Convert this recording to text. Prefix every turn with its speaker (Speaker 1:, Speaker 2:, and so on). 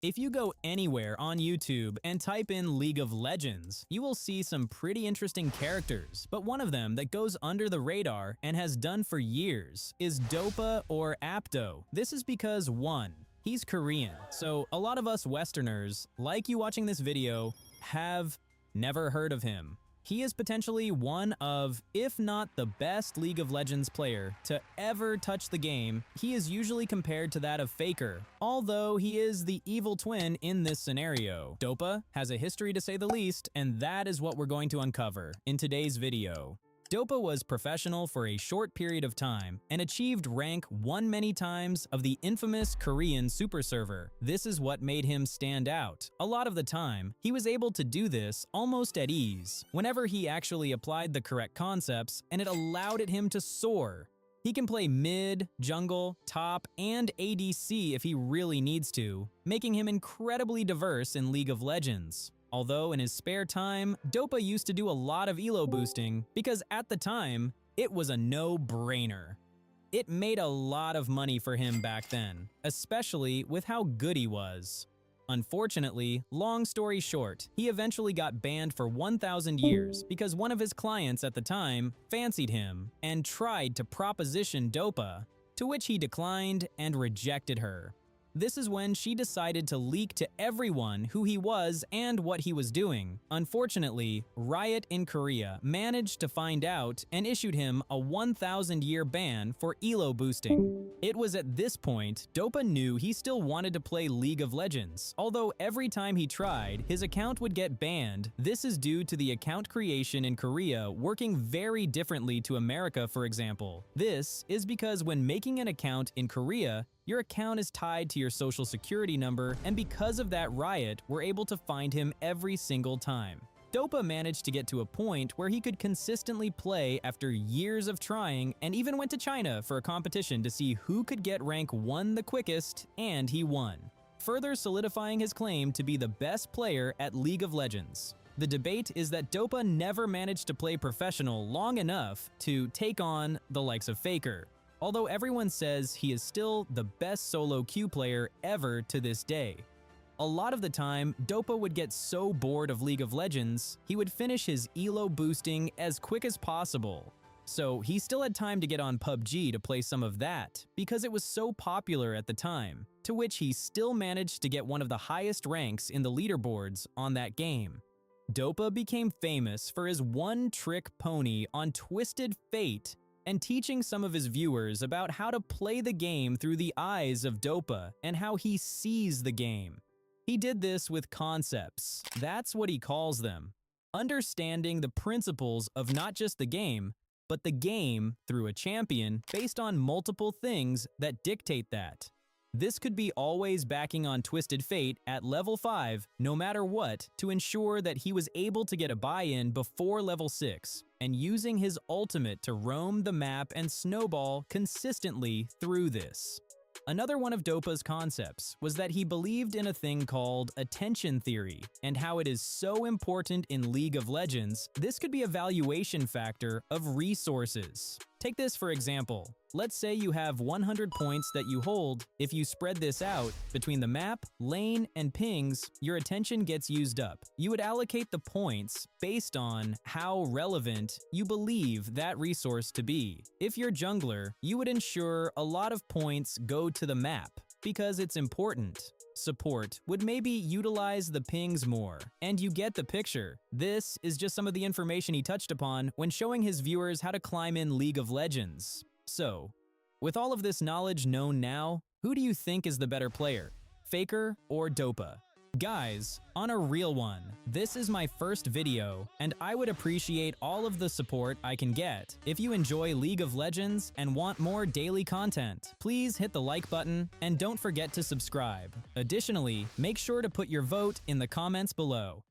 Speaker 1: If you go anywhere on YouTube and type in League of Legends, you will see some pretty interesting characters, but one of them that goes under the radar and has done for years is Dopa or Apto. This is because 1. He's Korean, so a lot of us Westerners, like you watching this video, have never heard of him. He is potentially one of, if not the best League of Legends player to ever touch the game. He is usually compared to that of Faker, although he is the evil twin in this scenario. Dopa has a history to say the least, and that is what we're going to uncover in today's video. Dopa was professional for a short period of time and achieved rank 1 many times of the infamous Korean super server. This is what made him stand out. A lot of the time, he was able to do this almost at ease, whenever he actually applied the correct concepts, and it allowed him to soar. He can play mid, jungle, top, and ADC if he really needs to, making him incredibly diverse in League of Legends. Although in his spare time, Dopa used to do a lot of elo boosting because at the time, it was a no-brainer. It made a lot of money for him back then, especially with how good he was. Unfortunately, long story short, he eventually got banned for 1,000 years because one of his clients at the time fancied him and tried to proposition Dopa, to which he declined and rejected her. This is when she decided to leak to everyone who he was and what he was doing. Unfortunately, Riot in Korea managed to find out and issued him a 1,000-year ban for elo boosting. It was at this point Dopa knew he still wanted to play League of Legends, although every time he tried, his account would get banned. This is due to the account creation in Korea working very differently to America, for example. This is because when making an account in Korea, your account is tied to your social security number, and because of that, Riot were able to find him every single time. Dopa managed to get to a point where he could consistently play after years of trying, and even went to China for a competition to see who could get rank 1 the quickest, and he won, further solidifying his claim to be the best player at League of Legends. The debate is that Dopa never managed to play professional long enough to take on the likes of Faker, although everyone says he is still the best solo queue player ever to this day. A lot of the time, Dopa would get so bored of League of Legends, he would finish his elo boosting as quick as possible. So he still had time to get on PUBG to play some of that, because it was so popular at the time, to which he still managed to get one of the highest ranks in the leaderboards on that game. Dopa became famous for his one-trick pony on Twisted Fate, and teaching some of his viewers about how to play the game through the eyes of Dopa and how he sees the game. He did this with concepts. That's what he calls them. Understanding the principles of not just the game, but the game through a champion based on multiple things that dictate that. This could be always backing on Twisted Fate at level 5, no matter what, to ensure that he was able to get a buy-in before level 6, and using his ultimate to roam the map and snowball consistently through this. Another one of Dopa's concepts was that he believed in a thing called attention theory, and how it is so important in League of Legends. This could be a valuation factor of resources. Take this for example. Let's say you have 100 points that you hold. If you spread this out between the map, lane, and pings, your attention gets used up. You would allocate the points based on how relevant you believe that resource to be. If you're jungler, you would ensure a lot of points go to the map because it's important. Support would maybe utilize the pings more, and you get the picture. This is just some of the information he touched upon when showing his viewers how to climb in League of Legends. So, with all of this knowledge known now, who do you think is the better player, Faker or Dopa? Guys, on a real one, this is my first video, and I would appreciate all of the support I can get. If you enjoy League of Legends and want more daily content, please hit the like button and don't forget to subscribe. Additionally, make sure to put your vote in the comments below.